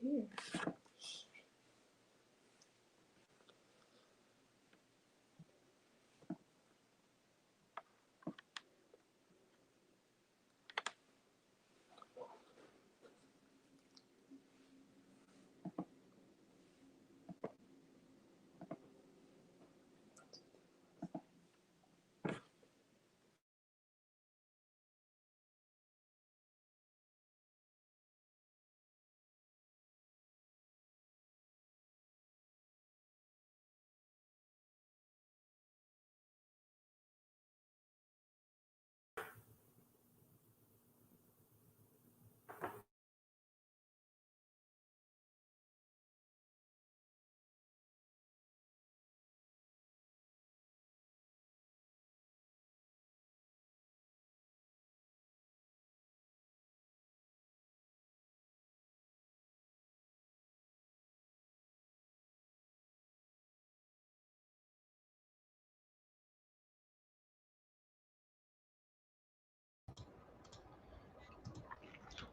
here.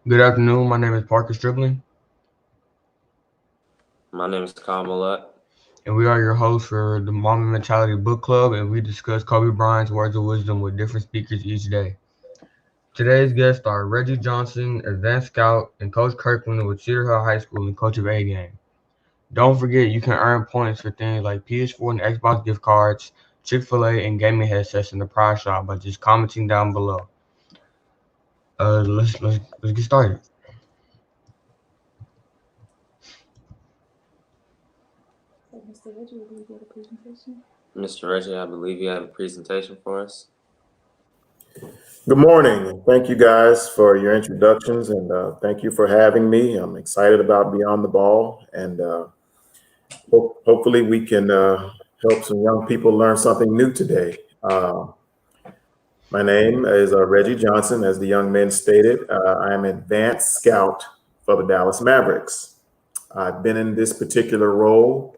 Good afternoon. My name is Parker Stripling, My name is Kyle Millett. and we are your hosts for the Mamba Mentality Book Club, and we discuss Kobe Bryant's words of wisdom with different speakers each day. Today's guests are Reggie Johnson, Advanced Scout, and Coach Kirkland with Cedar Hill High School and Coach of A Game. Don't forget you can earn points for things like PS4 and Xbox gift cards, Chick-fil-A, and gaming headsets in the prize shop by just commenting down below. Let's get started. So, Mr. Reggie, will you get a presentation? Mr. Reggie, I believe you have a presentation for us. Good morning. Thank you guys for your introductions and thank you for having me. I'm excited about Beyond the Ball and hopefully we can help some young people learn something new today. My name is Reggie Johnson, as the young men stated. I am Advanced Scout for the Dallas Mavericks. I've been in this particular role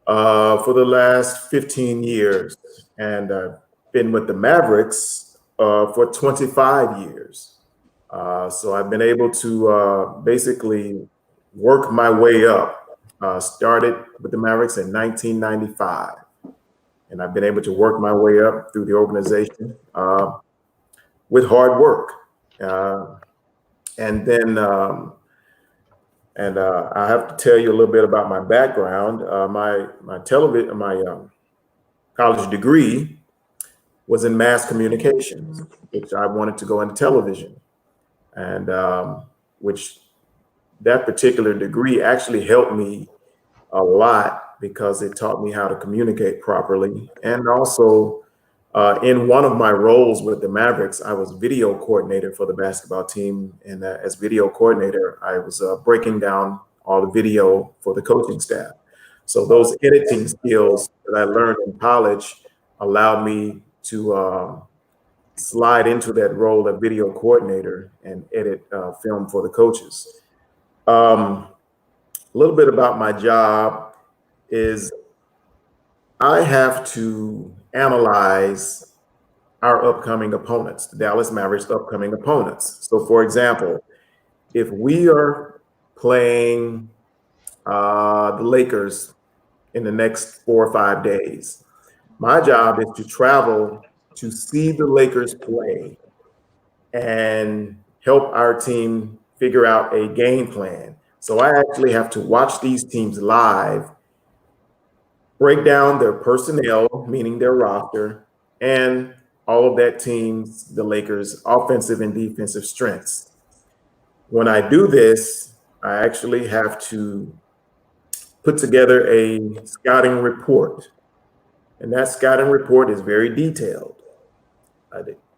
for the last 15 years and I've been with the Mavericks for 25 years. So I've been able to basically work my way up. Started with the Mavericks in 1995, and I've been able to work my way up through the organization with hard work. And then, I have to tell you a little bit about my background. My college degree was in mass communications, which I wanted to go into television, and which that particular degree actually helped me a lot because it taught me how to communicate properly. And also, in one of my roles with the Mavericks, I was video coordinator for the basketball team, and as video coordinator, I was breaking down all the video for the coaching staff. So those editing skills that I learned in college allowed me to slide into that role of video coordinator and edit film for the coaches. A little bit about my job is I have to analyze our upcoming opponents, the Dallas Mavericks' upcoming opponents. So, for example, if we are playing the Lakers in the next 4 or 5 days, my job is to travel to see the Lakers play and help our team figure out a game plan. So I actually have to watch these teams live, break down their personnel, meaning their roster, and all of that team's, the Lakers' offensive and defensive strengths. When I do this, I actually have to put together a scouting report. And that scouting report is very detailed.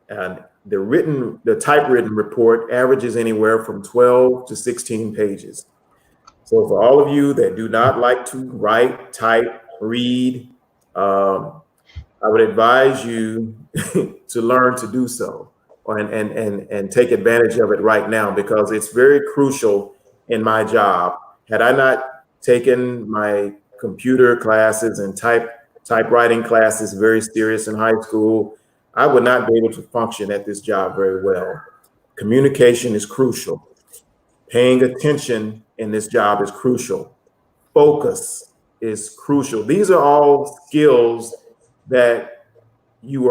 And the typewritten report averages anywhere from 12 to 16 pages. So for all of you that do not like to write, type, read, I would advise you to learn to do so and take advantage of it right now because it's very crucial in my job. Had I not taken my computer classes and typewriting classes very serious in high school, I would not be able to function at this job very well. Communication is crucial. Paying attention in this job is crucial. Focus is crucial. These are all skills that you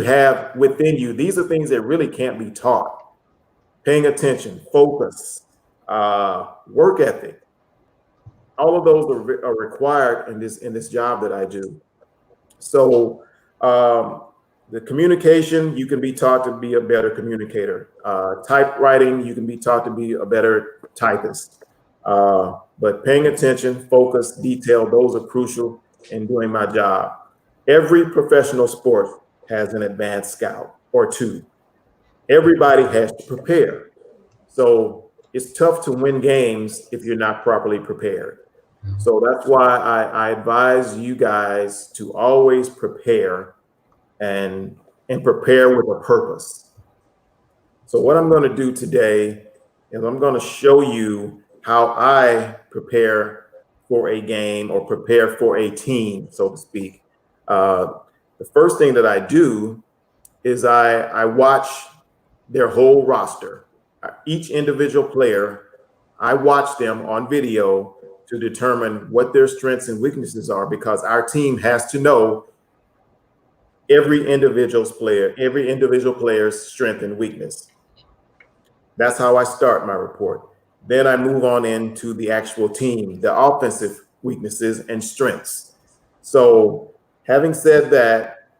have within you. These are things that really can't be taught. Paying attention, focus, work ethic. All of those are required in this job that I do. So the communication, you can be taught to be a better communicator. Typewriting, you can be taught to be a better typist. But paying attention, focus, detail, those are crucial in doing my job. Every professional sport has an advanced scout or two. Everybody has to prepare. So it's tough to win games if you're not properly prepared. So that's why I advise you guys to always prepare and prepare with a purpose. So what I'm going to do today is I'm going to show you how I prepare for a game or prepare for a team, so to speak. The first thing that I do is I watch their whole roster. Each individual player, I watch them on video to determine what their strengths and weaknesses are, because our team has to know every individual player's strength and weakness. That's how I start my report. Then I move on into the actual team, the offensive weaknesses and strengths. So having said that,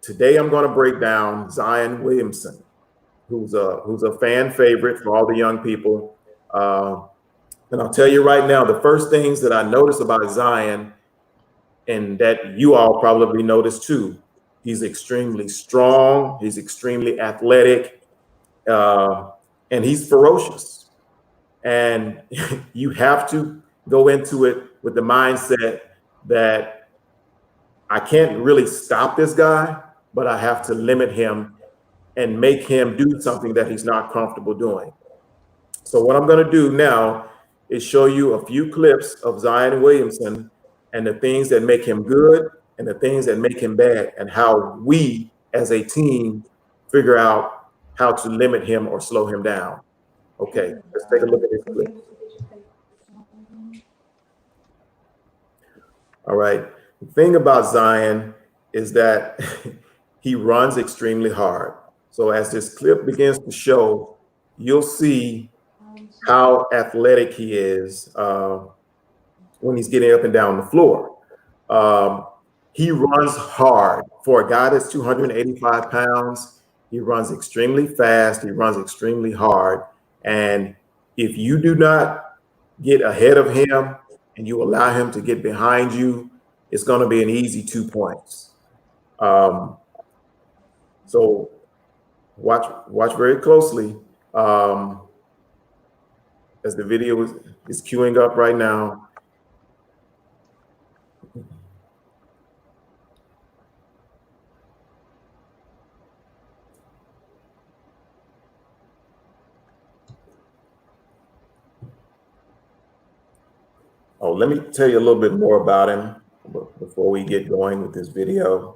today I'm going to break down Zion Williamson, who's a fan favorite for all the young people. And I'll tell you right now, the first things that I noticed about Zion, and that you all probably noticed too, he's extremely strong, he's extremely athletic, and he's ferocious. And you have to go into it with the mindset that I can't really stop this guy, but I have to limit him and make him do something that he's not comfortable doing. So what I'm going to do now is show you a few clips of Zion Williamson and the things that make him good and the things that make him bad, and how we as a team figure out how to limit him or slow him down. Okay, let's take a look at this clip. All right, the thing about Zion is that he runs extremely hard. So as this clip begins to show, you'll see how athletic he is when he's getting up and down the floor. He runs hard. For a guy that's 285 pounds, he runs extremely fast, he runs extremely hard. And if you do not get ahead of him and you allow him to get behind you, it's going to be an easy 2 points. So watch very closely as the video is queuing up right now. Oh, let me tell you a little bit more about him before we get going with this video.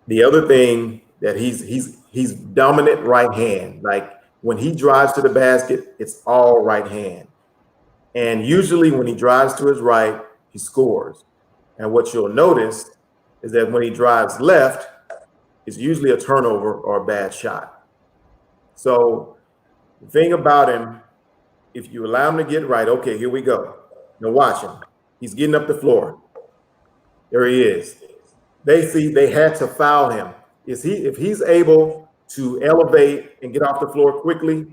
The other thing that he's dominant right hand. Like when he drives to the basket, it's all right hand. And usually when he drives to his right, he scores. And what you'll notice is that when he drives left, it's usually a turnover or a bad shot. So the thing about him, if you allow him to get right, okay, here we go. Now watch him. He's getting up the floor. There he is. They had to foul him. If he's able to elevate and get off the floor quickly,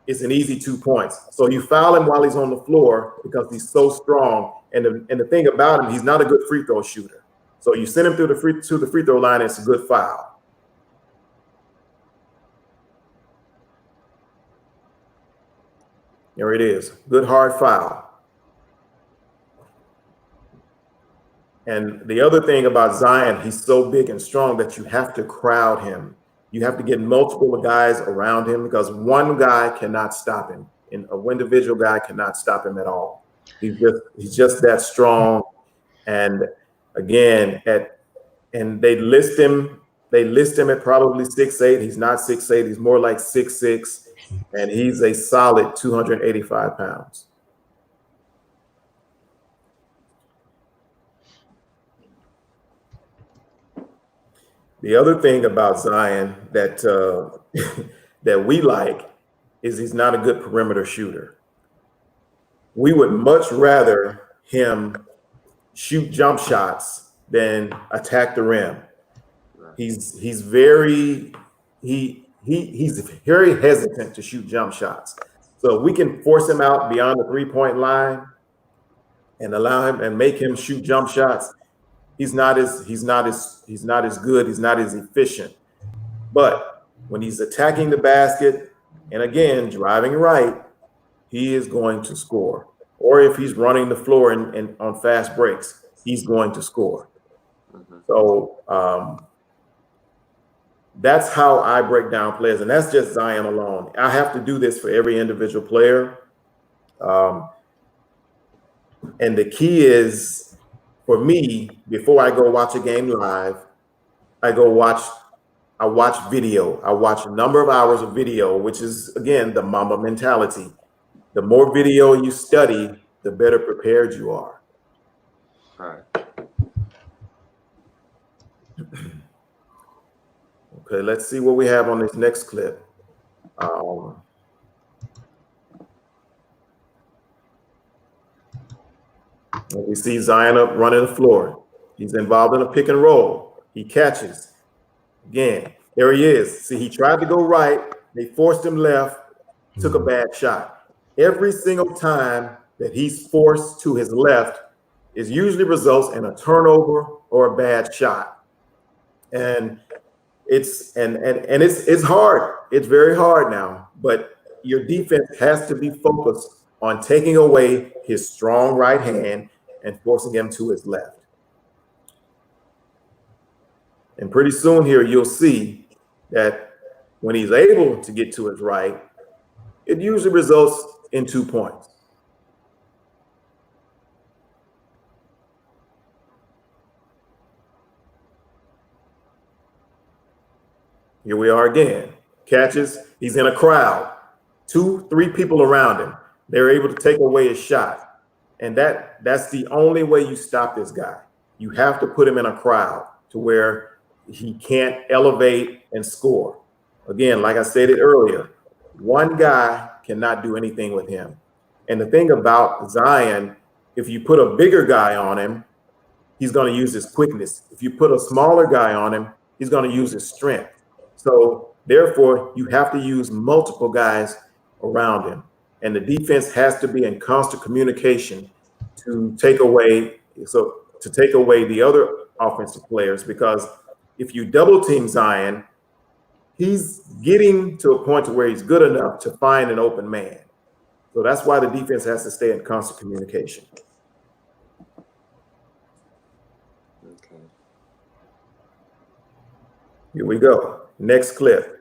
it's an easy 2 points. So you foul him while he's on the floor because he's so strong. And the thing about him, he's not a good free throw shooter. So you send him to the free throw line, it's a good foul. There it is. Good hard foul. And the other thing about Zion, he's so big and strong that you have to crowd him. You have to get multiple guys around him because one guy cannot stop him. And an individual guy cannot stop him at all. He's just that strong. And again, they list him at probably 6'8". He's not 6'8". He's more like 6'6". and he's a solid 285 pounds. The other thing about Zion that that we like is he's not a good perimeter shooter. We would much rather him shoot jump shots than attack the rim. He's very hesitant to shoot jump shots. So if we can force him out beyond the 3-point line and allow him and make him shoot jump shots, he's not as good, he's not as efficient. But when he's attacking the basket and again driving right, he is going to score. Or if he's running the floor and on fast breaks, he's going to score. So that's how I break down players, and that's just Zion alone. I have to do this for every individual player. And the key is, for me, before I go watch a game live, I watch video. I watch a number of hours of video, which is, again, the Mamba mentality. The more video you study, the better prepared you are. All right. Okay, let's see what we have on this next clip. We see Zion up running the floor. He's involved in a pick and roll. He catches. Again, there he is. See, he tried to go right. They forced him left, took a bad shot. Every single time that he's forced to his left, it usually results in a turnover or a bad shot. And it's hard. It's very hard now, but your defense has to be focused on taking away his strong right hand and forcing him to his left. And pretty soon here, you'll see that when he's able to get to his right, it usually results in 2 points. Here we are again. Catches, he's in a crowd. 2, 3 people around him. They're able to take away his shot. And that's the only way you stop this guy. You have to put him in a crowd to where he can't elevate and score. Again, like I stated earlier, one guy cannot do anything with him. And the thing about Zion, if you put a bigger guy on him, he's going to use his quickness. If you put a smaller guy on him, he's going to use his strength. So therefore, you have to use multiple guys around him. And the defense has to be in constant communication to take away the other offensive players, because if you double team Zion, he's getting to a point to where he's good enough to find an open man. So that's why the defense has to stay in constant communication. Okay. Here we go. Next clip.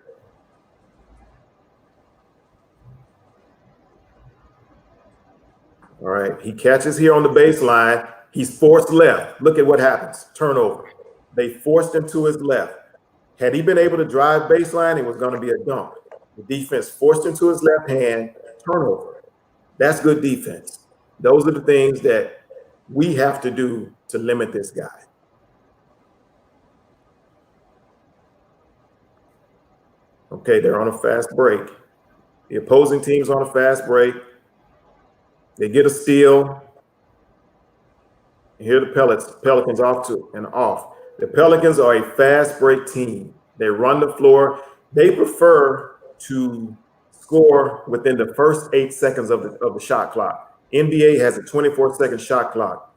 All right, he catches here on the baseline. He's forced left. Look at what happens. Turnover. They forced him to his left. Had he been able to drive baseline, it was going to be a dunk. The defense forced him to his left hand. Turnover. That's good defense. Those are the things that we have to do to limit this guy. Okay, they're on a fast break. The opposing team's on a fast break. They get a steal. Here the Pelicans off to and off. The Pelicans are a fast break team. They run the floor. They prefer to score within the first 8 seconds of the shot clock. NBA has a 24-second shot clock.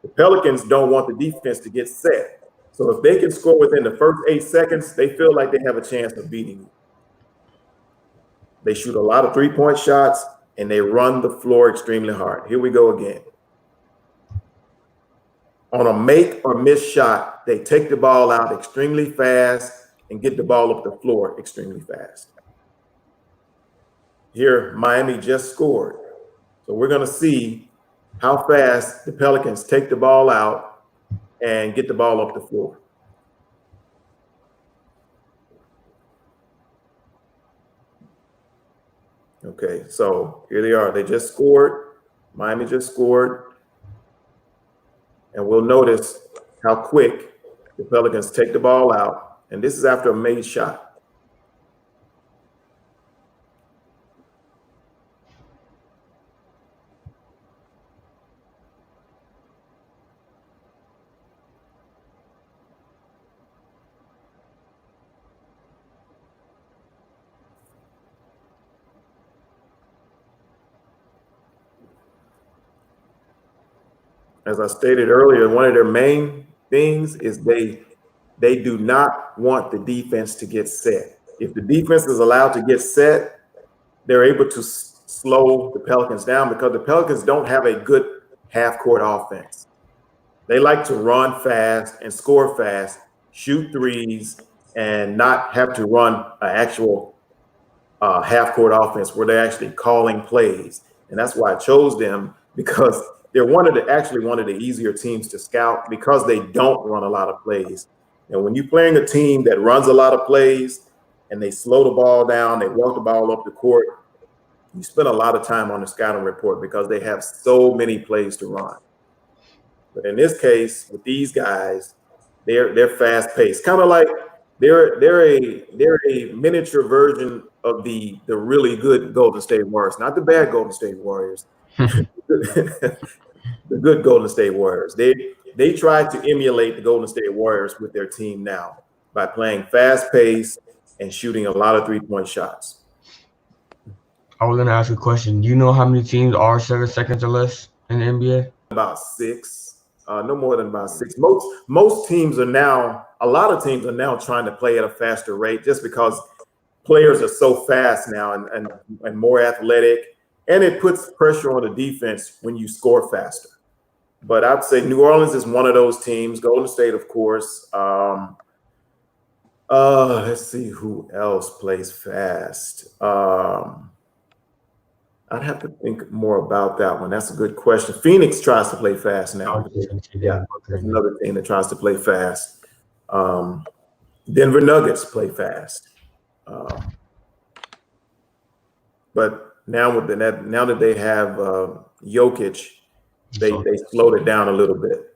The Pelicans don't want the defense to get set. So if they can score within the first 8 seconds, they feel like they have a chance of beating you. They shoot a lot of three-point shots, and they run the floor extremely hard. Here we go again. On a make or miss shot, they take the ball out extremely fast and get the ball up the floor extremely fast. Here, Miami just scored. So we're going to see how fast the Pelicans take the ball out and get the ball up the floor. Okay, so here they are. They just scored. Miami just scored. And we'll notice how quick the Pelicans take the ball out. And this is after a made shot. As I stated earlier, one of their main things is they do not want the defense to get set. If the defense is allowed to get set, they're able to slow the Pelicans down because the Pelicans don't have a good half-court offense. They like to run fast and score fast, shoot threes, and not have to run an actual half-court offense where they're actually calling plays. And that's why I chose them, because they're one of the easier teams to scout because they don't run a lot of plays. And when you're playing a team that runs a lot of plays and they slow the ball down, they walk the ball up the court, you spend a lot of time on the scouting report because they have so many plays to run. But in this case, with these guys, they're fast paced, kind of like they're a miniature version of the really good Golden State Warriors, not the bad Golden State Warriors, the good Golden State Warriors. They try to emulate the Golden State Warriors with their team now by playing fast paced and shooting a lot of 3-point shots. I was going to ask a question. Do you know how many teams are 7 seconds or less in the NBA? About 6, no more than about 6. Most teams are now, a lot of teams are now trying to play at a faster rate just because players are so fast now and more athletic, and it puts pressure on the defense when you score faster. But I'd say New Orleans is one of those teams. Golden State, of course. Let's see who else plays fast. I'd have to think more about that one. That's a good question. Phoenix tries to play fast now. Yeah, there's another team that tries to play fast. Denver Nuggets play fast. But now now that they have Jokic, they slowed it down a little bit.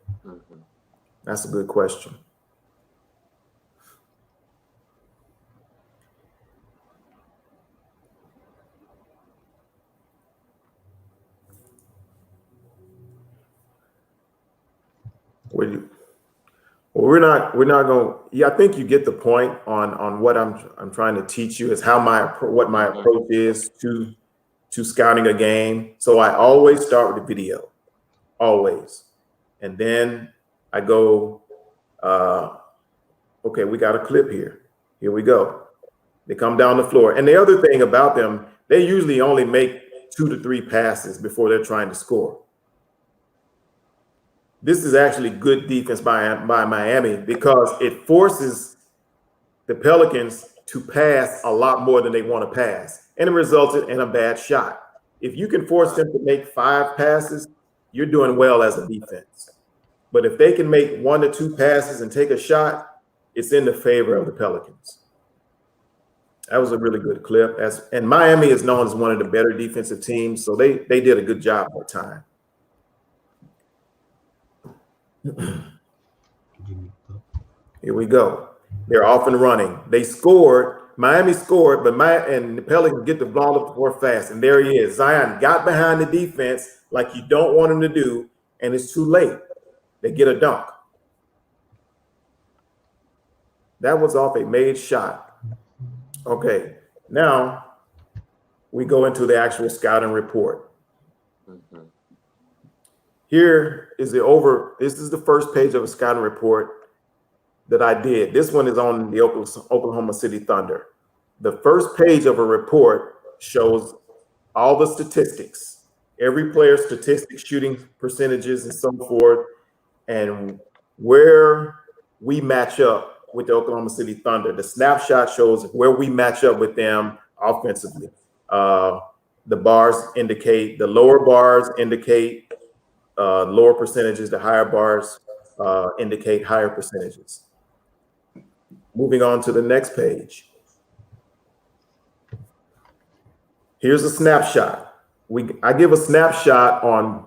That's a good question. We're not going. Yeah, I think you get the point on what I'm trying to teach you is what my approach is to scouting a game. So I always start with the video, always, and then I go, okay, we got a clip here. Here we go. They come down the floor, and the other thing about them, they usually only make 2 to 3 passes before they're trying to score. This is actually good defense by Miami because it forces the Pelicans to pass a lot more than they want to pass, and it resulted in a bad shot. If you can force them to make 5 passes, you're doing well as a defense. But if they can make 1 to 2 passes and take a shot, it's in the favor of the Pelicans. That was a really good clip. And Miami is known as one of the better defensive teams, so they did a good job that time. Here we go. They're off and running. They scored. Miami scored, but the Pelicans get the ball up the floor fast. And there he is. Zion got behind the defense like you don't want him to do, and it's too late. They get a dunk. That was off a made shot. Okay, now we go into the actual scouting report. Here is this is the first page of a scouting report that I did. This one is on the Oklahoma City Thunder. The first page of a report shows all the statistics, every player's statistics, shooting percentages and so forth, and where we match up with the Oklahoma City Thunder. The snapshot shows where we match up with them offensively. The lower bars indicate lower percentages, the higher bars indicate higher percentages. Moving on to the next page. Here's a snapshot. I give a snapshot on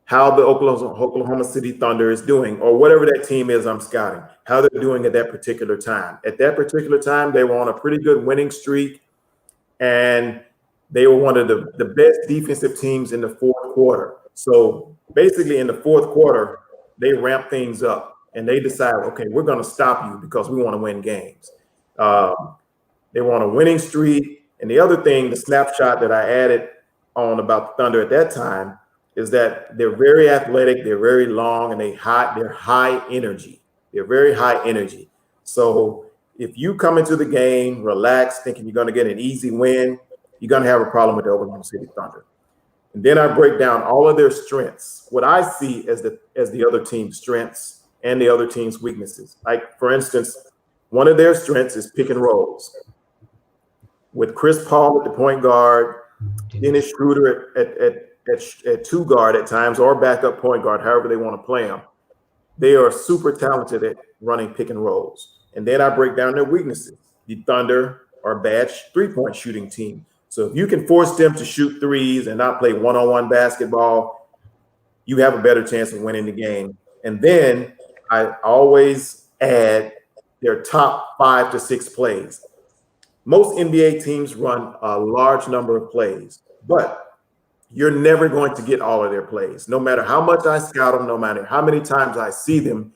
how the Oklahoma City Thunder is doing, or whatever that team is I'm scouting, how they're doing at that particular time. At that particular time, they were on a pretty good winning streak, and they were one of the best defensive teams in the fourth quarter. So basically in the fourth quarter, they ramp things up and they decide, okay, we're going to stop you because we want to win games. They were on a winning streak. And the other thing, the snapshot that I added on about the Thunder at that time is that they're very athletic, they're very long, and they're high energy. They're very high energy. So if you come into the game relaxed, thinking you're going to get an easy win, you're going to have a problem with the Oklahoma City Thunder. And then I break down all of their strengths, what I see as the other team's strengths and the other team's weaknesses. Like, for instance, one of their strengths is pick and rolls. With Chris Paul at the point guard, Dennis Schroeder at two guard at times, or backup point guard, however they want to play them. They are super talented at running pick and rolls. And then I break down their weaknesses. The Thunder are a bad three-point shooting team. So if you can force them to shoot threes and not play one-on-one basketball, you have a better chance of winning the game. And then I always add their top 5 to 6 plays. Most NBA teams run a large number of plays, but you're never going to get all of their plays. No matter how much I scout them, no matter how many times I see them,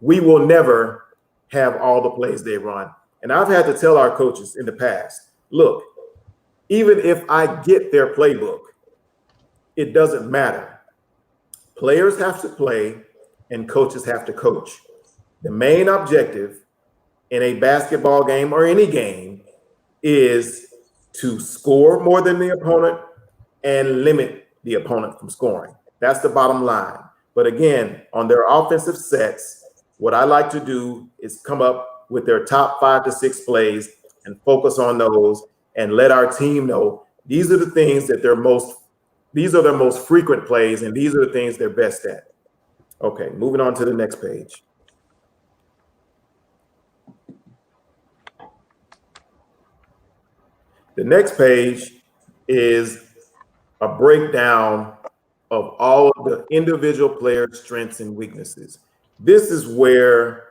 we will never have all the plays they run. And I've had to tell our coaches in the past, look, even if I get their playbook, it doesn't matter. Players have to play and coaches have to coach. The main objective in a basketball game or any game is to score more than the opponent and limit the opponent from scoring. That's the bottom line. But again, on their offensive sets, what I like to do is come up with their top 5 to 6 plays and focus on those and let our team know these are the things that these are their most frequent plays, and these are the things they're best at. Okay, moving on to the next page. The next page is a breakdown of all of the individual players' strengths and weaknesses. This is where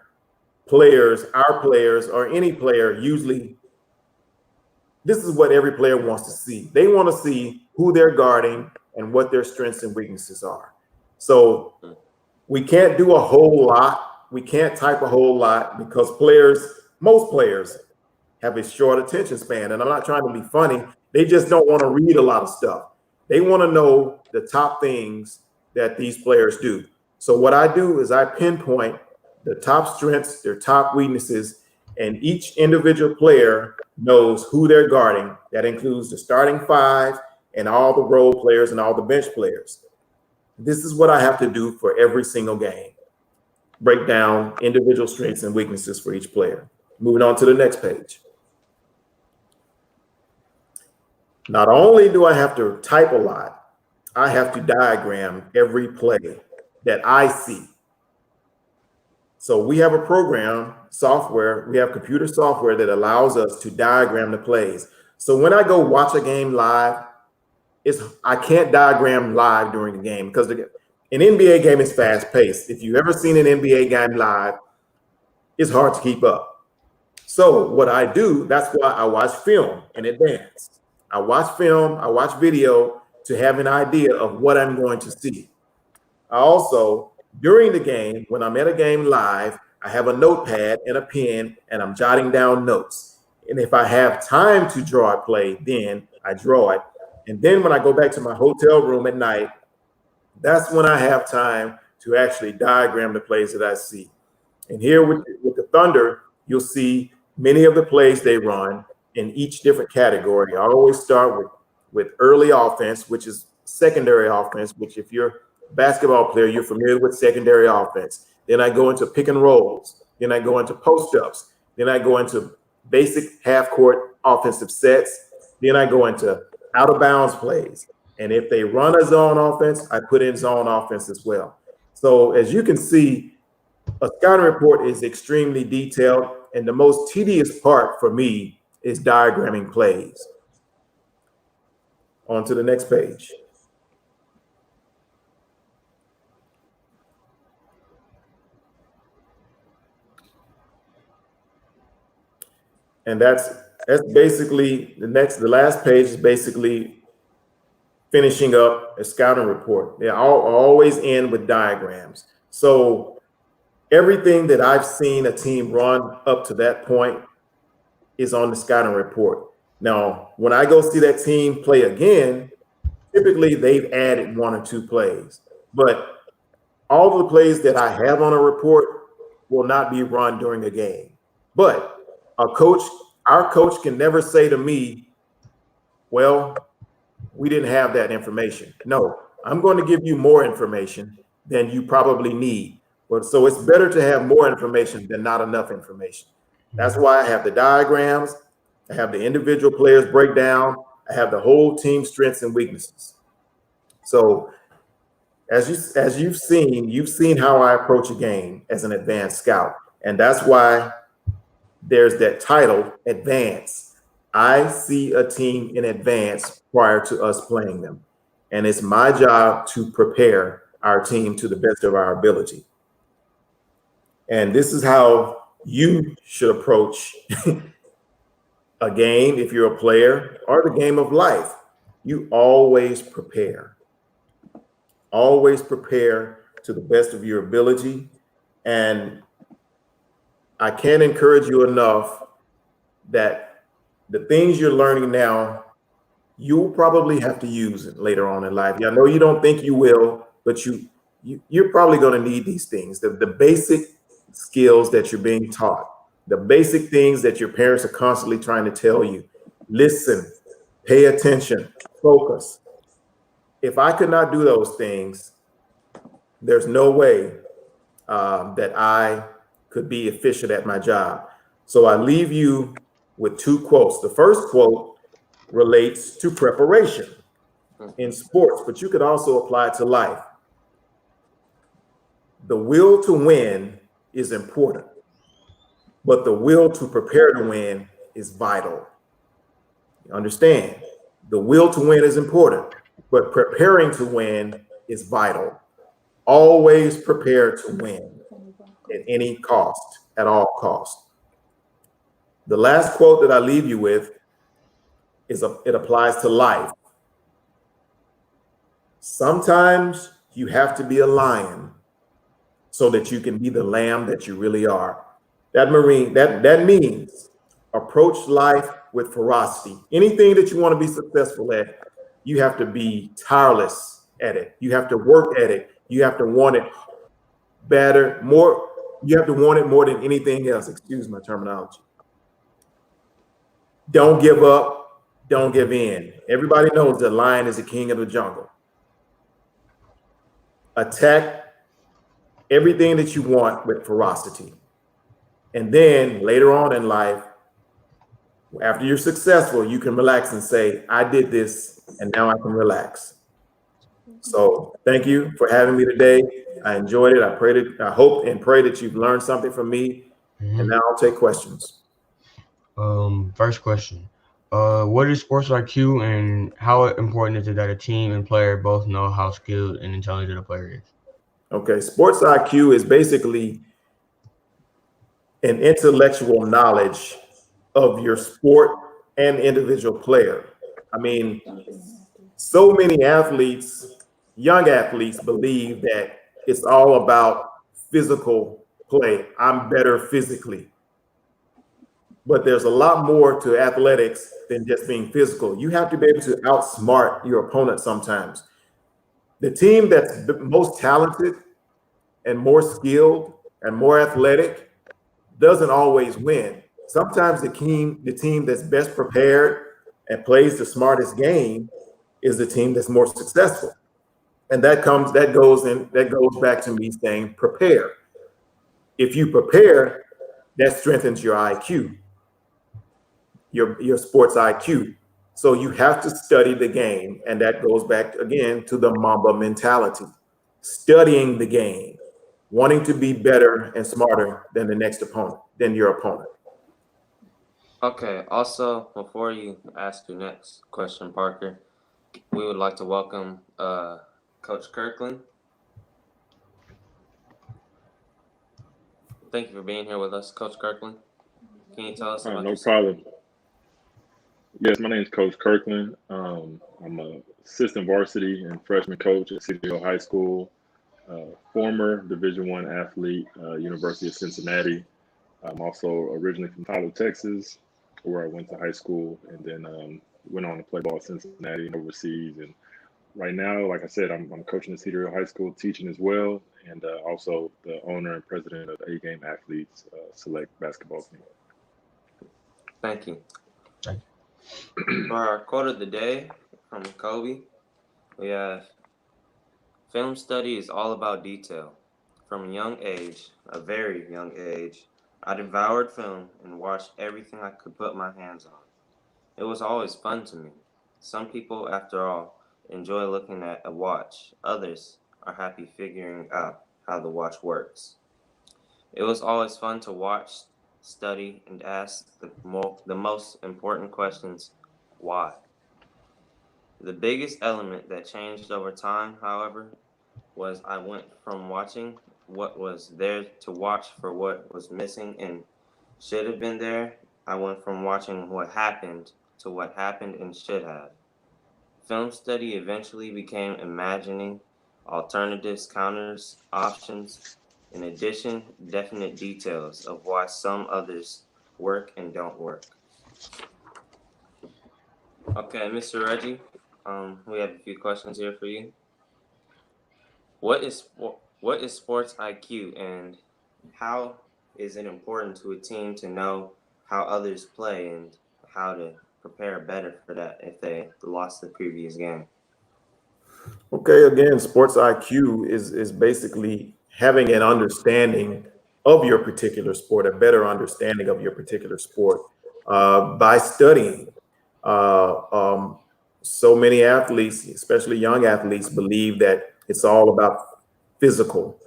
our players, or any player usually, this is what every player wants to see. They want to see who they're guarding and what their strengths and weaknesses are. So we can't do a whole lot. We can't type a whole lot because most players have a short attention span. And I'm not trying to be funny. They just don't want to read a lot of stuff. They want to know the top things that these players do. So what I do is I pinpoint the top strengths, their top weaknesses, and each individual player knows who they're guarding. That includes the starting 5 and all the role players and all the bench players. This is what I have to do for every single game. Break down individual strengths and weaknesses for each player. Moving on to the next page. Not only do I have to type a lot, I have to diagram every play that I see. So we have a program, software, we have computer software that allows us to diagram the plays. So when I go watch a game live, I can't diagram live during the game because an NBA game is fast paced. If you've ever seen an NBA game live, it's hard to keep up. So what I do, that's why I watch film in advance. I watch film, I watch video to have an idea of what I'm going to see. I also, during the game, when I'm at a game live, I have a notepad and a pen and I'm jotting down notes. And if I have time to draw a play, then I draw it. And then when I go back to my hotel room at night, that's when I have time to actually diagram the plays that I see. And here with the Thunder, you'll see many of the plays they run in each different category. I always start with early offense, which is secondary offense, which if you're a basketball player, you're familiar with secondary offense. Then I go into pick and rolls. Then I go into post-ups. Then I go into basic half-court offensive sets. Then I go into out-of-bounds plays. And if they run a zone offense, I put in zone offense as well. So as you can see, a scouting report is extremely detailed. And the most tedious part for me is diagramming plays. On to the next page. And that's basically the last page is basically finishing up a scouting report. They always end with diagrams. So everything that I've seen a team run up to that point is on the scouting report. Now, when I go see that team play again, typically they've added 1 or 2 plays, but all the plays that I have on a report will not be run during a game. But our coach can never say to me, well, we didn't have that information. No, I'm going to give you more information than you probably need. But so it's better to have more information than not enough information. That's why I have the diagrams, I have the individual players breakdown, I have the whole team strengths and weaknesses. So as you've seen how I approach a game as an advanced scout. And that's why there's that title, advance. I see a team in advance prior to us playing them. And it's my job to prepare our team to the best of our ability. And this is how you should approach a game if you're a player, or the game of life. You always prepare. Always prepare to the best of your ability. And I can't encourage you enough that the things you're learning now, you'll probably have to use it later on in life. I know you don't think you will, but you're probably going to need these things. The basic skills that you're being taught, the basic things that your parents are constantly trying to tell you. Listen, pay attention, focus. If I could not do those things, there's no way that I could be efficient at my job. So I leave you with 2 quotes. The first quote relates to preparation in sports, but you could also apply it to life. The will to win is important, but the will to prepare to win is vital. You understand? The will to win is important, but preparing to win is vital. Always prepare to win at any cost, at all costs. The last quote that I leave you with it applies to life. Sometimes you have to be a lion so that you can be the lamb that you really are. That means approach life with ferocity. Anything that you want to be successful at, you have to be tireless at it. You have to work at it. You have to want it better, more. You have to want it more than anything else. Excuse my terminology. Don't give up. Don't give in. Everybody knows the lion is the king of the jungle. Attack everything that you want with ferocity. And then later on in life, after you're successful, you can relax and say, I did this, and now I can relax. So thank you for having me today. I enjoyed it. I hope and pray that you've learned something from me. And now I'll take questions. First question. What is sports IQ, and how important is it that a team and player both know how skilled and intelligent a player is? Okay, sports IQ is basically an intellectual knowledge of your sport and individual player. I mean, so many athletes, young athletes, believe that it's all about physical play. I'm better physically. But there's a lot more to athletics than just being physical. You have to be able to outsmart your opponent sometimes. The team that's the most talented and more skilled and more athletic doesn't always win. Sometimes the team that's best prepared and plays the smartest game is the team that's more successful. And that goes back to me saying prepare. If you prepare, that strengthens your IQ, your sports IQ. So you have to study the game, and that goes back again to the Mamba mentality. Studying the game, wanting to be better and smarter than your opponent. Okay. Also, before you ask your next question, Parker, we would like to welcome Coach Kirkland. Thank you for being here with us, Coach Kirkland. Can you tell us about No yourself? problem. Yes, my name is Coach Kirkland. I'm a assistant varsity and freshman coach at City Hill High School. Former Division I athlete, University of Cincinnati. I'm also originally from Tyler, Texas, where I went to high school, and then went on to play ball at Cincinnati and overseas. And right now, like I said, I'm coaching at Cedar Hill High School, teaching as well, and also the owner and president of A Game Athletes Select Basketball Team. Thank you. Thank For our quote of the day from Kobe, we have, film study is all about detail. From a young age, a very young age, I devoured film and watched everything I could put my hands on. It was always fun to me. Some people, after all, enjoy looking at a watch. Others are happy figuring out how the watch works. It was always fun to watch, study, and ask the most important questions. Why? The biggest element that changed over time, however, was I went from watching what was there to watch for what was missing and should have been there. I went from watching what happened to what happened and should have. Film study eventually became imagining alternatives, counters, options, in addition, definite details of why some others work and don't work. Okay, Mr. Reggie, we have a few questions here for you. What is sports IQ, and how is it important to a team to know how others play and how to prepare better for that if they lost the previous game? Okay, again, sports IQ is basically having an understanding of your particular sport, a better understanding of your particular sport by studying. Uh, um, so many athletes, especially young athletes, believe that it's all about physical,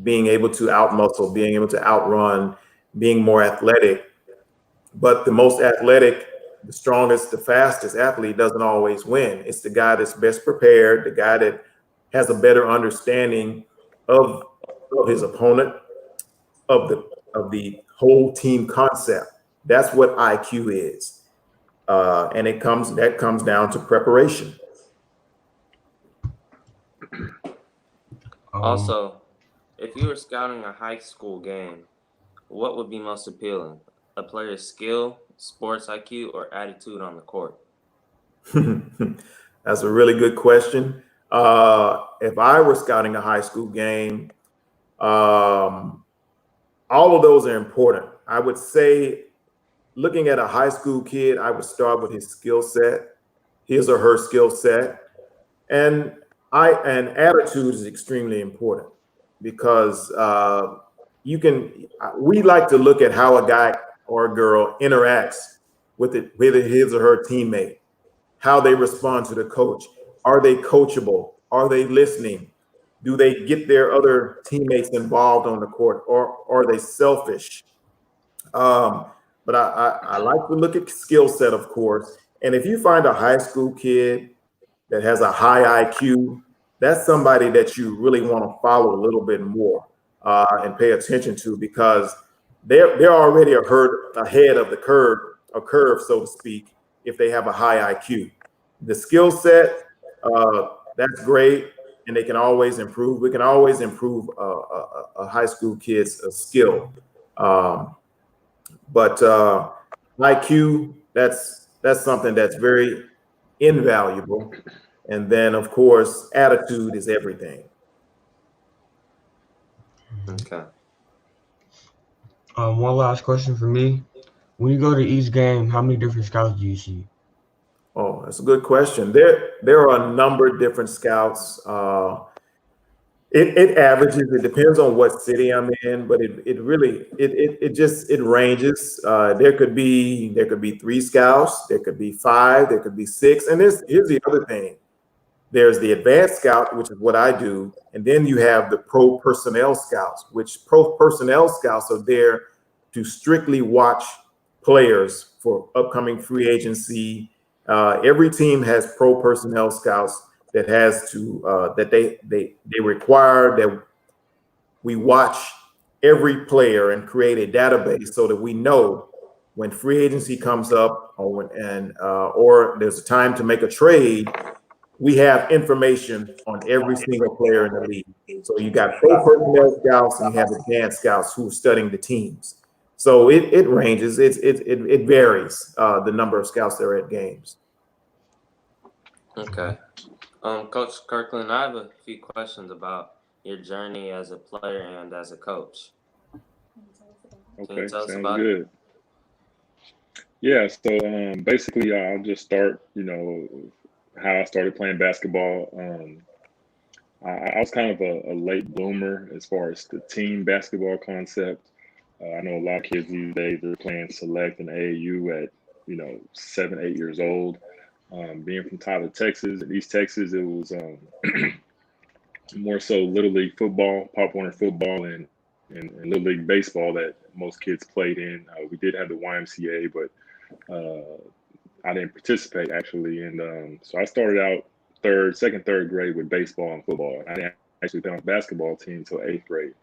being able to outmuscle, being able to outrun, being more athletic. But the most athletic, the strongest, the fastest athlete doesn't always win. It's the guy that's best prepared, the guy that has a better understanding of, of his opponent, of the whole team concept. That's what IQ is, and that comes down to preparation. Also, if you were scouting a high school game, what would be most appealing? A player's skill, sports IQ, or attitude on the court? That's a really good question. If I were scouting a high school game, all of those are important. I would say, looking at a high school kid, I would start with his skill set, his or her skill set, and attitude is extremely important because we like to look at how a guy or a girl interacts with his or her teammate, how they respond to the coach. Are they coachable? Are they listening? Do they get their other teammates involved on the court, or are they selfish? But I like to look at skill set, of course. And if you find a high school kid that has a high IQ, that's somebody that you really want to follow a little bit more and pay attention to, because they're already ahead of the curve, so to speak, if they have a high IQ. The skill set, that's great, and they can always improve. We can always improve a high school kid's skill. But IQ, that's something that's very invaluable. And then, of course, attitude is everything. Okay. One last question for me. When you go to each game, how many different scouts do you see? Oh, that's a good question. There are a number of different scouts. It averages. It depends on what city I'm in, but it really it ranges. There could be 3 scouts, there could be 5, there could be 6. And here's the other thing. There's the advanced scout, which is what I do, and then you have the pro personnel scouts, which pro personnel scouts are there to strictly watch players for upcoming free agency Every team has pro personnel scouts that has to that they require that we watch every player and create a database so that we know when free agency comes up or there's a time to make a trade, we have information on every single player in the league. So you got pro personnel scouts and you have advanced scouts who are studying the teams. So it ranges. It varies the number of scouts that are at games. Okay. Coach Kirkland, I have a few questions about your journey as a player and as a coach. Can you Okay, tell us sounds about it? good. Yeah, so basically, I'll just start, how I started playing basketball. I was kind of a late bloomer as far as the team basketball concept. I know a lot of kids these days are playing select and AAU at 7, 8 years old. Being from Tyler, Texas, and East Texas, it was more so Little League football, Pop Warner football, and Little League baseball that most kids played in. We did have the YMCA, but I didn't participate actually. And so I started out second, third grade with baseball and football. I didn't actually play on the basketball team until 8th grade.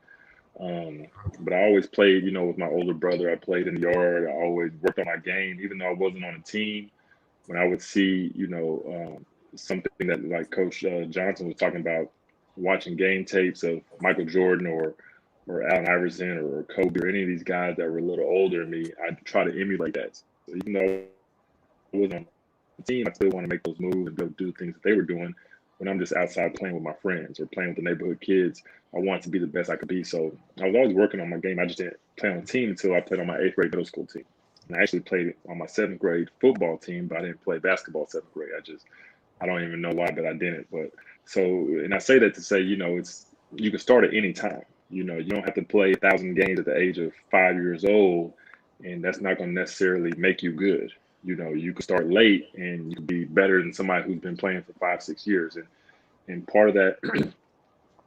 But I always played, with my older brother. I played in the yard. I always worked on my game, even though I wasn't on a team. When I would see, something that like Coach Johnson was talking about, watching game tapes of Michael Jordan or Allen Iverson or Kobe or any of these guys that were a little older than me, I'd try to emulate that. So even though I wasn't on the team, I still want to make those moves and go do things that they were doing. When I'm just outside playing with my friends or playing with the neighborhood kids, I wanted to be the best I could be. So I was always working on my game. I just didn't play on a team until I played on my 8th grade middle school team. And I actually played on my 7th grade football team, but I didn't play basketball 7th grade. I don't even know why, but I didn't. But so, and I say that to say, you can start at any time. You don't have to play 1,000 games at the age of 5 years old, and that's not going to necessarily make you good. You can start late and you can be better than somebody who's been playing for 5, 6 years. And part of that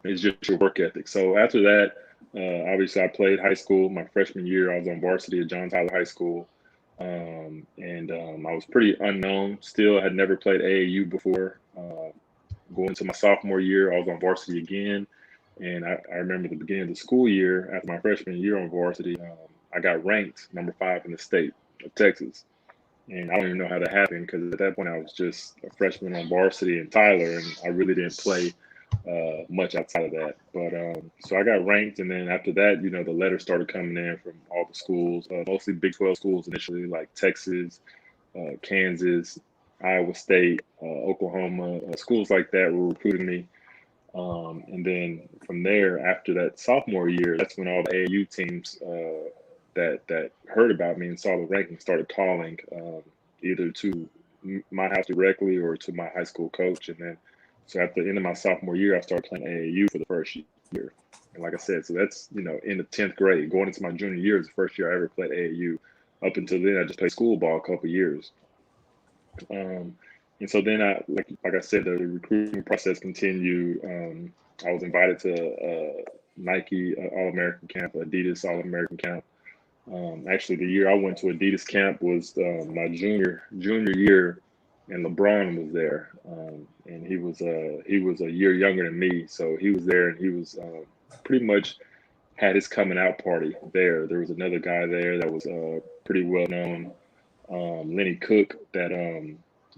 is just your work ethic. So after that, obviously I played high school. My freshman year, I was on varsity at John Tyler High School. And I was pretty unknown. Still had never played AAU before. Going into my sophomore year, I was on varsity again. And I remember the beginning of the school year, after my freshman year on varsity, I got ranked number 5 in the state of Texas. And I don't even know how that happened because at that point I was just a freshman on varsity in Tyler, and I really didn't play much outside of that. But so I got ranked, and then after that, the letters started coming in from all the schools, mostly Big 12 schools initially, like Texas, Kansas, Iowa State, Oklahoma, schools like that were recruiting me. And then from there, after that sophomore year, that's when all the AAU teams that heard about me and saw the ranking started calling either to my house directly or to my high school coach. And then, so at the end of my sophomore year, I started playing AAU for the first year. And like I said, so that's, in the 10th grade, going into my junior year is the first year I ever played AAU. Up until then, I just played school ball a couple years. And so then like I said, the recruiting process continued. I was invited to Nike All-American Camp, Adidas All-American Camp. Actually, the year I went to Adidas camp was my junior year, and LeBron was there. And he was a year younger than me, so he was there, and he was pretty much had his coming out party there. There was another guy there that was pretty well known, Lenny Cook, that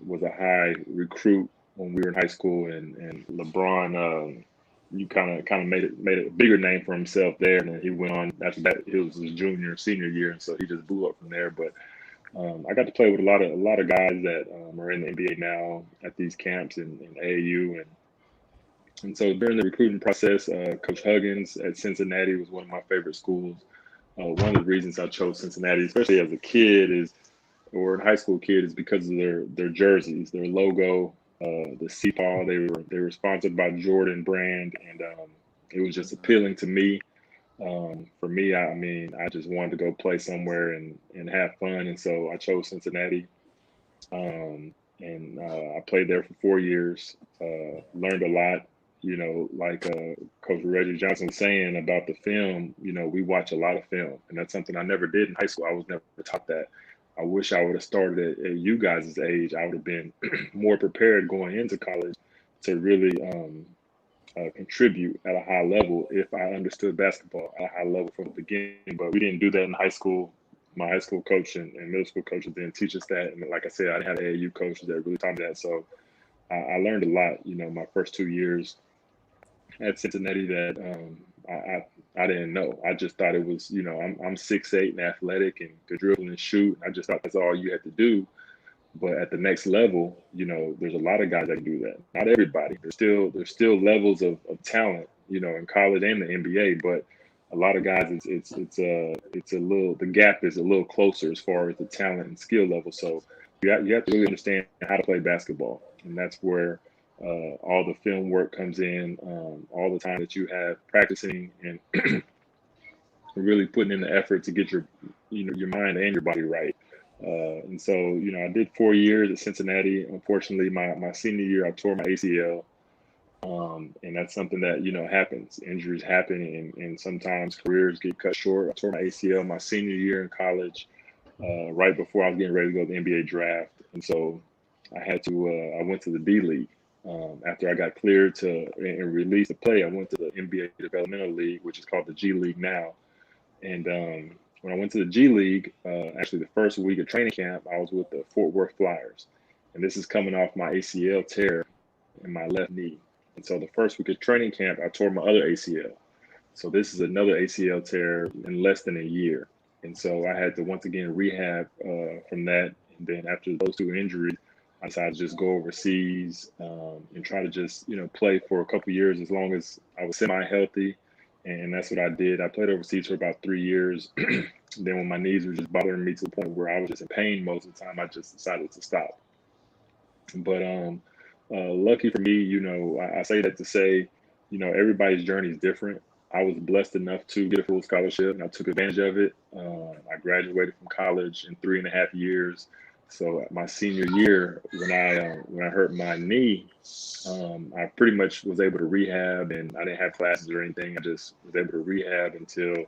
was a high recruit when we were in high school, and LeBron. You kind of made a bigger name for himself there, and then he went on after that. It was his senior year, and so he just blew up from there. But I got to play with a lot of guys that are in the NBA now at these camps in AAU, and so during the recruiting process, Coach Huggins at Cincinnati was one of my favorite schools. One of the reasons I chose Cincinnati, especially as a kid, or in high school kid, is because of their jerseys, their logo. The Seapaw, they were sponsored by Jordan brand, and it was just appealing to me. For me, I just wanted to go play somewhere and have fun, and so I chose Cincinnati. And I played there for 4 years. Learned a lot. Like Coach Reggie Johnson was saying about the film. We watch a lot of film, and that's something I never did in high school. I was never taught that. I wish I would have started at you guys' age. I would have been more prepared going into college to really contribute at a high level if I understood basketball at a high level from the beginning. But we didn't do that in high school. My high school coach and middle school coaches didn't teach us that. And like I said, I didn't have AAU coaches that really taught me that. So I learned a lot, my first 2 years at Cincinnati that I didn't know. I just thought it was, I'm 6'8" and athletic and could dribble and shoot. I just thought that's all you had to do. But at the next level, there's a lot of guys that can do that. Not everybody. There's still levels of talent, in college and the NBA. But a lot of guys, it's a little, the gap is a little closer as far as the talent and skill level. So you have to really understand how to play basketball, and that's where all the film work comes in, all the time that you have practicing and really putting in the effort to get your mind and your body right. And so, I did 4 years at Cincinnati. Unfortunately, my senior year, I tore my ACL. And that's something that, happens. Injuries happen, and sometimes careers get cut short. I tore my ACL my senior year in college, right before I was getting ready to go to the NBA draft. And so I went to the D League. After I got cleared and released to play, I went to the NBA Developmental League, which is called the G League now. And when I went to the G League, actually the first week of training camp, I was with the Fort Worth Flyers. And this is coming off my ACL tear in my left knee. And so the first week of training camp, I tore my other ACL. So this is another ACL tear in less than a year. And so I had to once again rehab from that. And then after those two injuries, I decided to just go overseas and try to just, play for a couple of years as long as I was semi-healthy. And that's what I did. I played overseas for about 3 years. Then when my knees were just bothering me to the point where I was just in pain most of the time, I just decided to stop. But lucky for me, I say that to say, everybody's journey is different. I was blessed enough to get a full scholarship, and I took advantage of it. I graduated from college in 3.5 years. So my senior year, when I hurt my knee, I pretty much was able to rehab, and I didn't have classes or anything. I just was able to rehab until,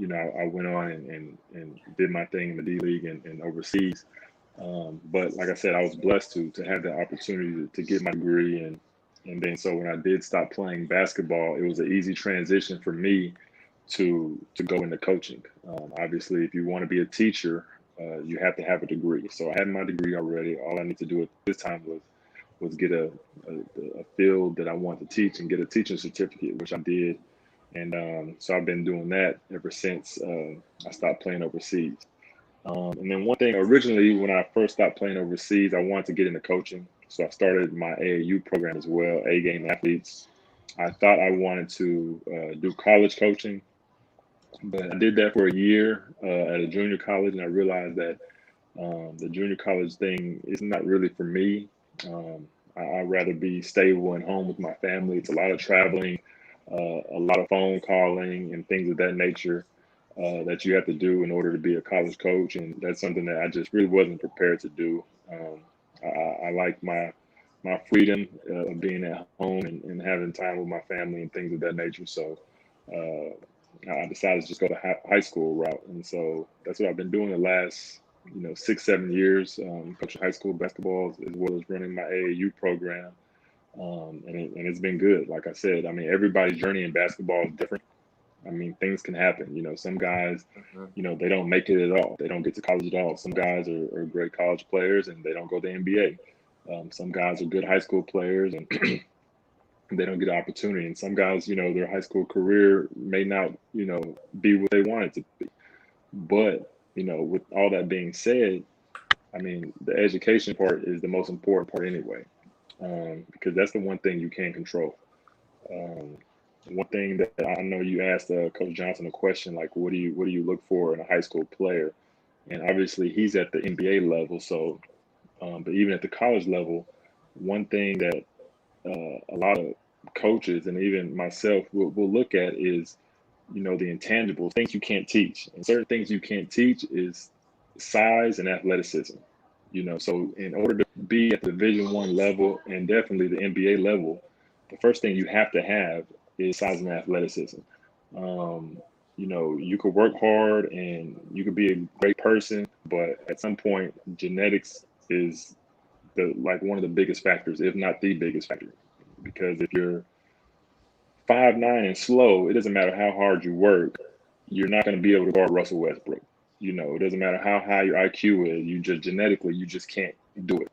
I went on and did my thing in the D League and overseas. But like I said, I was blessed to have the opportunity to get my degree, and then so when I did stop playing basketball, it was an easy transition for me to go into coaching. Obviously, if you want to be a teacher, you have to have a degree. So I had my degree already. All I need to do at this time was get a field that I want to teach and get a teaching certificate, which I did. And so I've been doing that ever since I stopped playing overseas. And then one thing, originally, when I first stopped playing overseas, I wanted to get into coaching. So I started my AAU program as well, A-game athletes. I thought I wanted to do college coaching, but I did that for a year at a junior college, and I realized that the junior college thing is not really for me. I'd rather be stable and home with my family. It's a lot of traveling, a lot of phone calling, and things of that nature. That you have to do in order to be a college coach, and that's something that I just really wasn't prepared to do. I like my freedom of being at home and having time with my family and things of that nature. So I decided to just go the high school route, and so that's what I've been doing the last 6-7 years, coaching high school basketball as well as running my AAU program, and it's been good. Like I said, I mean, everybody's journey in basketball is different. I mean, things can happen. Some guys, they don't make it at all. They don't get to college at all. Some guys are great college players and they don't go to the NBA. Some guys are good high school players and they don't get an opportunity. And some guys, their high school career may not, be what they want it to be. But, with all that being said, I mean, the education part is the most important part anyway, because that's the one thing you can't control. One thing that I know you asked Coach Johnson a question like, what do you look for in a high school player? And obviously he's at the NBA level. So, but even at the college level, one thing that a lot of coaches and even myself will look at is, the intangibles, things you can't teach. And certain things you can't teach is size and athleticism. So in order to be at the Division I level and definitely the NBA level, the first thing you have to have is size and athleticism. You could work hard and you could be a great person, But at some point, genetics is one of the biggest factors, if not the biggest factor. Because if you're 5'9" and slow, it doesn't matter how hard you work, you're not going to be able to guard Russell Westbrook. It doesn't matter how high your IQ is, you just genetically, you just can't do it.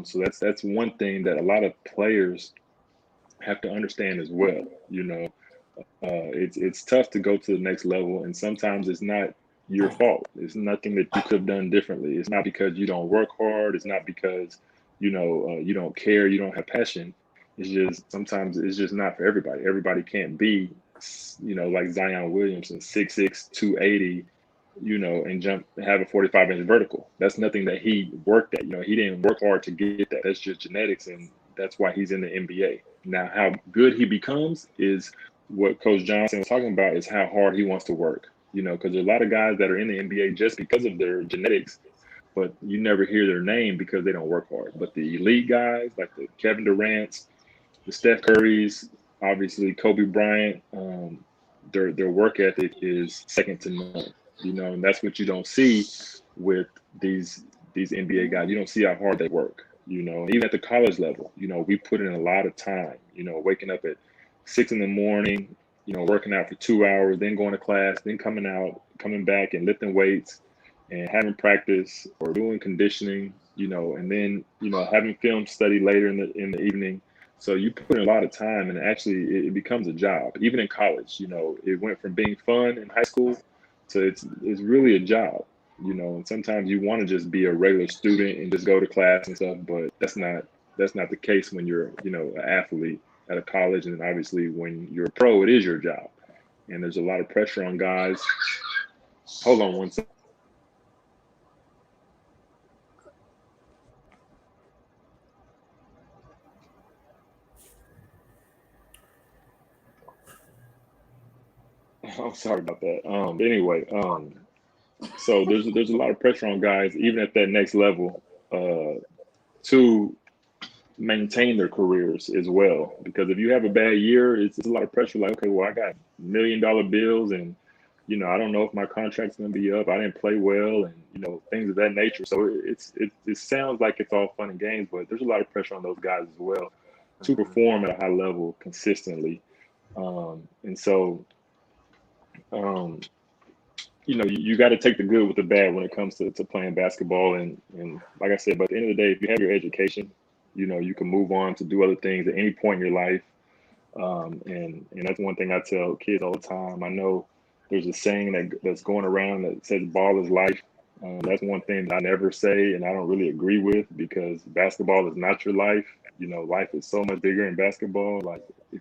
So that's one thing that a lot of players have to understand as well. It's tough to go to the next level, and sometimes it's not your fault. It's nothing that you could have done differently. It's not because you don't work hard. It's not because you don't care. You don't have passion. It's just sometimes it's just not for everybody. Everybody can't be like Zion Williamson, 6'6", 280, and have a 45-inch vertical. That's nothing that he worked at. He didn't work hard to get that. That's just genetics, and that's why he's in the NBA. Now, how good he becomes is what Coach Johnson was talking about, is how hard he wants to work. Because there's a lot of guys that are in the NBA just because of their genetics, but you never hear their name because they don't work hard. But the elite guys, like the Kevin Durant's, the Steph Curry's, obviously Kobe Bryant, their work ethic is second to none. And that's what you don't see with these NBA guys. You don't see how hard they work. Even at the college level, we put in a lot of time. Waking up at 6 a.m, working out for 2 hours, then going to class, then coming back and lifting weights and having practice or doing conditioning, and then having film study later in the evening. So you put in a lot of time, and actually it becomes a job. Even in college, it went from being fun in high school to it's really a job. And sometimes you want to just be a regular student and just go to class and stuff, but that's not the case when you're an athlete at a college, and obviously when you're a pro, it is your job, and there's a lot of pressure on guys. Hold on one second. I'm sorry about that. Anyway, so there's a lot of pressure on guys, even at that next level, to maintain their careers as well. Because if you have a bad year, it's a lot of pressure. Like, okay, well, I got $1 million bills, and I don't know if my contract's going to be up. I didn't play well, and things of that nature. So it sounds like it's all fun and games, but there's a lot of pressure on those guys as well to perform at a high level consistently. And so, you got to take the good with the bad when it comes to playing basketball. And like I said, but at the end of the day, if you have your education, you can move on to do other things at any point in your life. And that's one thing I tell kids all the time. I know there's a saying that's going around that says ball is life. That's one thing that I never say, and I don't really agree with, because basketball is not your life. Life is so much bigger in basketball. Like if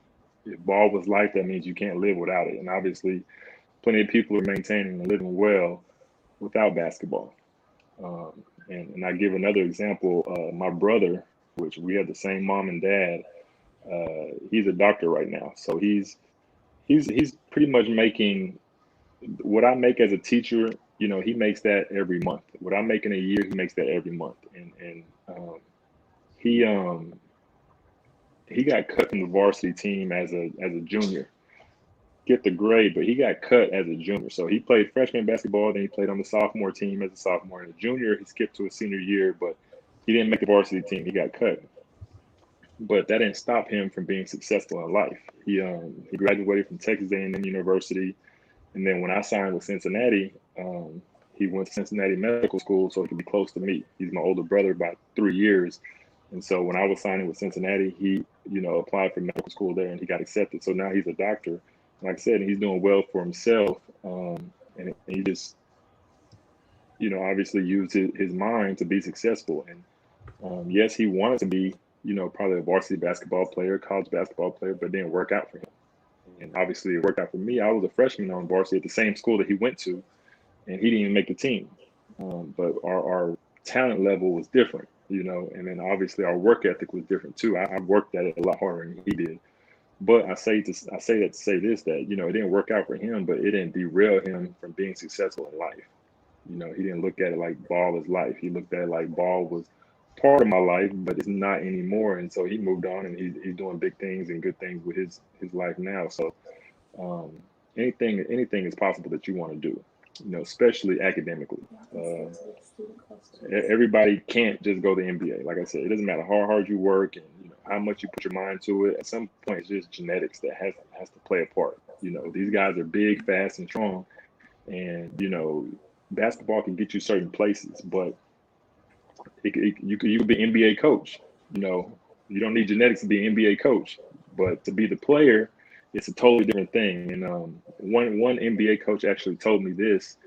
ball was life, that means you can't live without it. And obviously, plenty of people are maintaining and living well without basketball. And I give another example. My brother, which we have the same mom and dad, he's a doctor right now. So he's pretty much making what I make as a teacher. He makes that every month. What I make in a year, he makes that every month. And he got cut from the varsity team as a junior. Get the grade, but he got cut as a junior. So he played freshman basketball, then he played on the sophomore team as a sophomore. And a junior, he skipped to a senior year, but he didn't make the varsity team. He got cut. But that didn't stop him from being successful in life. He graduated from Texas A&M University, and then when I signed with Cincinnati, he went to Cincinnati Medical School so he could be close to me. He's my older brother by 3 years. And so when I was signing with Cincinnati, he, applied for medical school there, and he got accepted. So now he's a doctor. Like I said, he's doing well for himself. And he just, obviously used his mind to be successful. And yes, he wanted to be, probably a varsity basketball player, college basketball player, but it didn't work out for him. And obviously it worked out for me. I was a freshman on varsity at the same school that he went to, and he didn't even make the team. But our talent level was different, and then obviously our work ethic was different too. I worked at it a lot harder than he did. But I say that to say this, that, it didn't work out for him, but it didn't derail him from being successful in life. He didn't look at it like ball is life. He looked at it like ball was part of my life, but it's not anymore. And so he moved on, and he's doing big things and good things with his life now. So anything is possible that you want to do. especially academically. Student clusters. Everybody can't just go to NBA. Like I said, it doesn't matter how hard you work and how much you put your mind to it. At some point, it's just genetics that has to play a part. These guys are big, fast, and strong, and basketball can get you certain places, but you could be an NBA coach. You don't need genetics to be an NBA coach, but to be the player, it's a totally different thing. And one NBA coach actually told me this.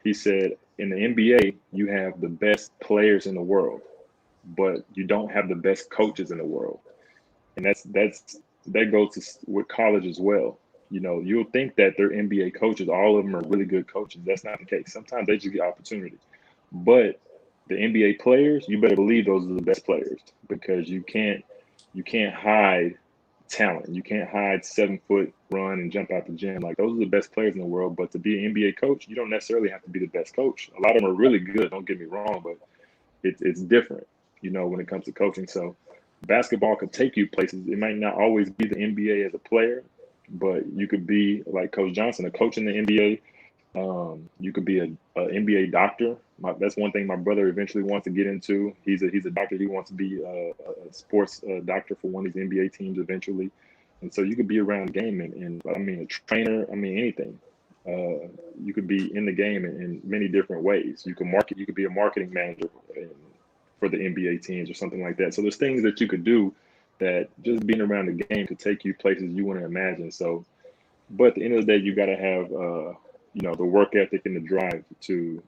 He said, in the NBA, you have the best players in the world, but you don't have the best coaches in the world. And that goes with college as well. You'll think that they're NBA coaches, all of them are really good coaches. That's not the case. Sometimes they just get opportunity. But the NBA players, you better believe those are the best players, because you can't hide talent. You can't hide 7-foot run and jump out the gym. Like, those are the best players in the world. But to be an NBA coach, you don't necessarily have to be the best coach. A lot of them are really good, don't get me wrong, but it's different, when it comes to coaching. So basketball could take you places. It might not always be the NBA as a player, but you could be like Coach Johnson, a coach in the NBA. You could be an NBA doctor. That's one thing my brother eventually wants to get into. He's a doctor. He wants to be a sports doctor for one of these NBA teams eventually. And so you could be around the game and I mean, a trainer, I mean, anything. You could be in the game in many different ways. You can market. You could be a marketing manager for the NBA teams or something like that. So there's things that you could do that just being around the game could take you places you wouldn't imagine. So, but at the end of the day, you got to have the work ethic and the drive to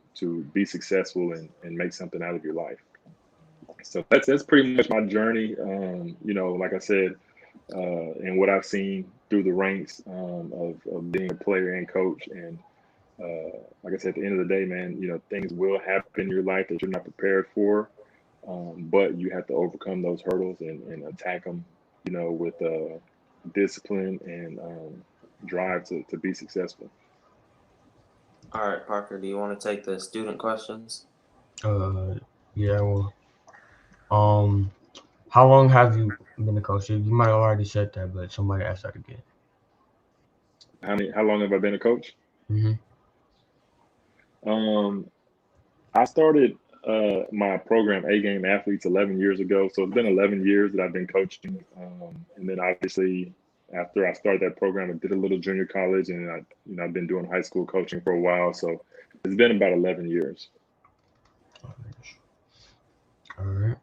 be successful and make something out of your life. So that's pretty much my journey. Like I said, and what I've seen through the ranks of being a player and coach. And like I said, at the end of the day, man, things will happen in your life that you're not prepared for, but you have to overcome those hurdles and attack them, with discipline and drive to be successful. All right, Parker, do you want to take the student questions? Yeah. Well, how long have you been a coach? You might have already said that, but somebody asked that again. How long have I been a coach? Mm-hmm. I started my program, A Game Athletes, 11 years ago. So it's been 11 years that I've been coaching. And then obviously after I started that program, I did a little junior college, and I've been doing high school coaching for a while. So it's been about 11 years. All right.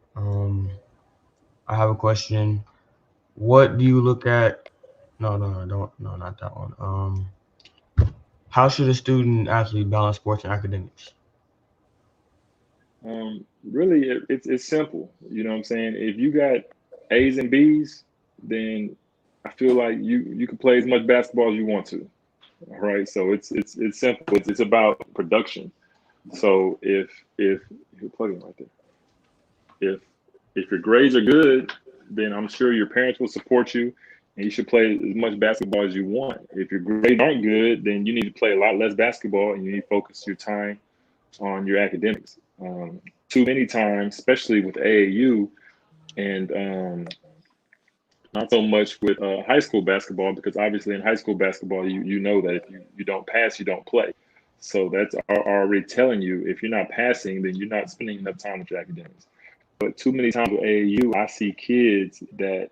I have a question. What do you look at? No, not that one. How should a student athlete balance sports and academics? Really, it's simple. You know what I'm saying? If you got A's and B's, then I feel like you can play as much basketball as you want to. All right. So it's simple. It's about production. So if you're plugging right there, if your grades are good, then I'm sure your parents will support you, and you should play as much basketball as you want. If your grades aren't good, then you need to play a lot less basketball, and you need to focus your time on your academics. Too many times, especially with AAU, and not so much with high school basketball, because obviously in high school basketball, you know that if you don't pass, you don't play. So that's already telling you, if you're not passing, then you're not spending enough time with your academics. But too many times with AAU, I see kids that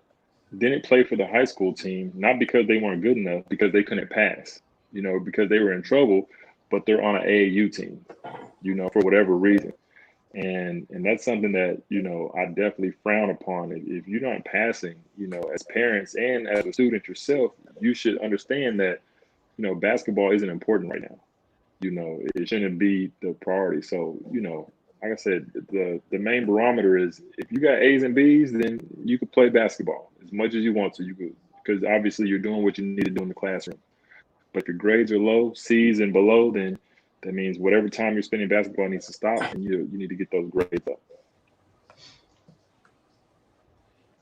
didn't play for the high school team, not because they weren't good enough, because they couldn't pass, because they were in trouble, but they're on an AAU team, for whatever reason. And that's something that, I definitely frown upon. If you're not passing, as parents and as a student yourself, you should understand that, basketball isn't important right now. It shouldn't be the priority. So, like I said, the main barometer is, if you got A's and B's, then you could play basketball as much as you want to. You could, because obviously you're doing what you need to do in the classroom. But if your grades are low, C's and below, then that means whatever time you're spending basketball needs to stop, and you need to get those grades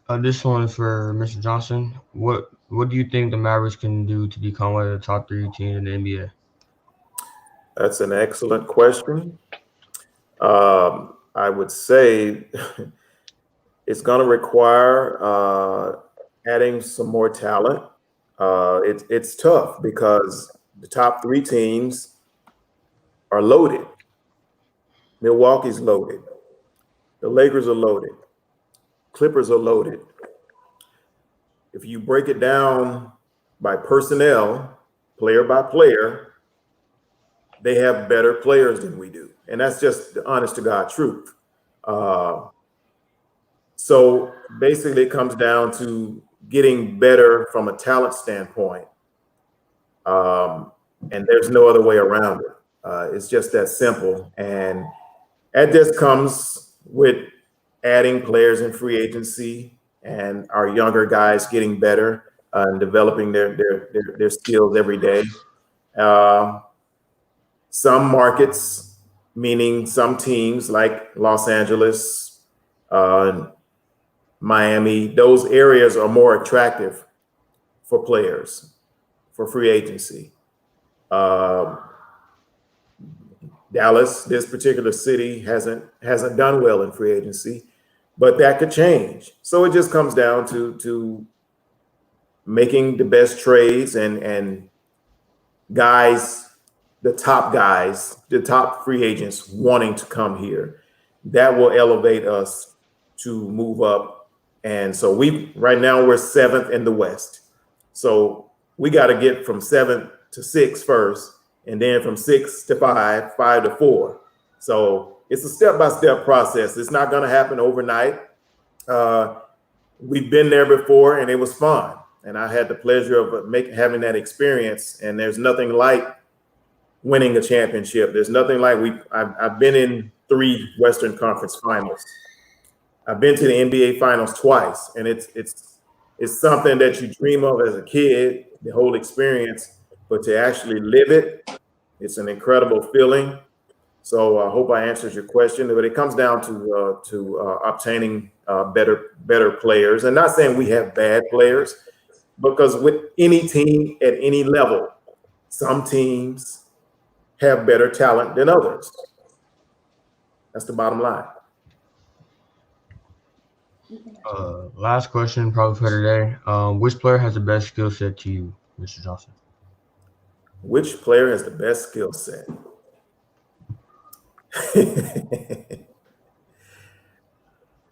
up. This one is for Mr. Johnson. What do you think the Mavericks can do to become one of the top 3 teams in the NBA? That's an excellent question. I would say it's going to require adding some more talent. It's tough because the top 3 teams are loaded. Milwaukee's loaded. The Lakers are loaded. Clippers are loaded. If you break it down by personnel, player by player, they have better players than we do. And that's just the honest to God truth. So basically it comes down to getting better from a talent standpoint. And there's no other way around it. It's just that simple. And that just comes with adding players in free agency and our younger guys getting better and developing their skills every day. Some markets, meaning some teams like Los Angeles, Miami, those areas are more attractive for players, for free agency. Dallas, this particular city hasn't done well in free agency, but that could change. So it just comes down to making the best trades and guys, the top free agents wanting to come here. That will elevate us to move up. And so right now we're 7th in the West. So we got to get from 7th to 6th first, and then from 6 to 5, 5 to 4. So it's a step-by-step process. It's not going to happen overnight. We've been there before, and it was fun. And I had the pleasure of having that experience. And there's nothing like winning a championship. There's nothing like I've been in 3 Western Conference Finals. I've been to the NBA Finals twice, and it's something that you dream of as a kid, the whole experience. But to actually live it, it's an incredible feeling. So I hope I answers your question. But it comes down to obtaining better players. And not saying we have bad players, because with any team at any level, some teams have better talent than others. That's the bottom line. Last question, probably for today. Which player has the best skill set to you, Mr. Johnson? Which player has the best skill set? It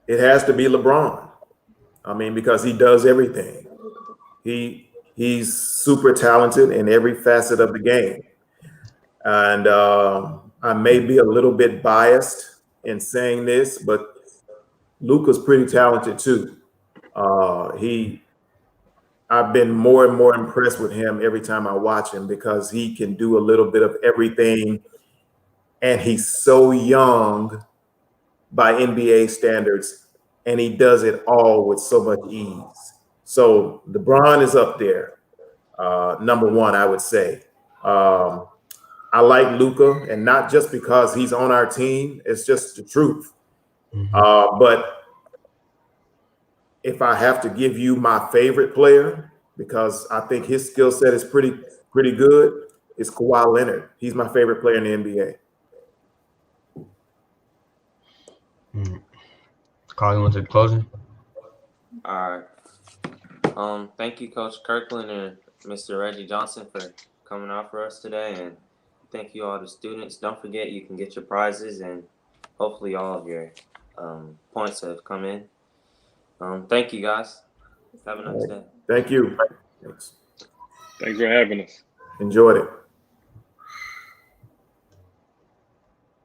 has to be LeBron. I mean, because he does everything. He's super talented in every facet of the game. And I may be a little bit biased in saying this, but Luka's pretty talented too. I've been more and more impressed with him every time I watch him, because he can do a little bit of everything. And he's so young by NBA standards, and he does it all with so much ease. So LeBron is up there, number one, I would say. I like Luka, and not just because he's on our team. It's just the truth. Mm-hmm. But if I have to give you my favorite player, because I think his skill set is pretty good, it's Kawhi Leonard. He's my favorite player in the NBA. Carl, you want to take closing? All right. Thank you, Coach Kirkland and Mr. Reggie Johnson, for coming out for us today. And thank you all the students. Don't forget, you can get your prizes, and hopefully all of your points have come in. Thank you, guys. Have a nice day. Thank you. Thanks for having us. Enjoyed it.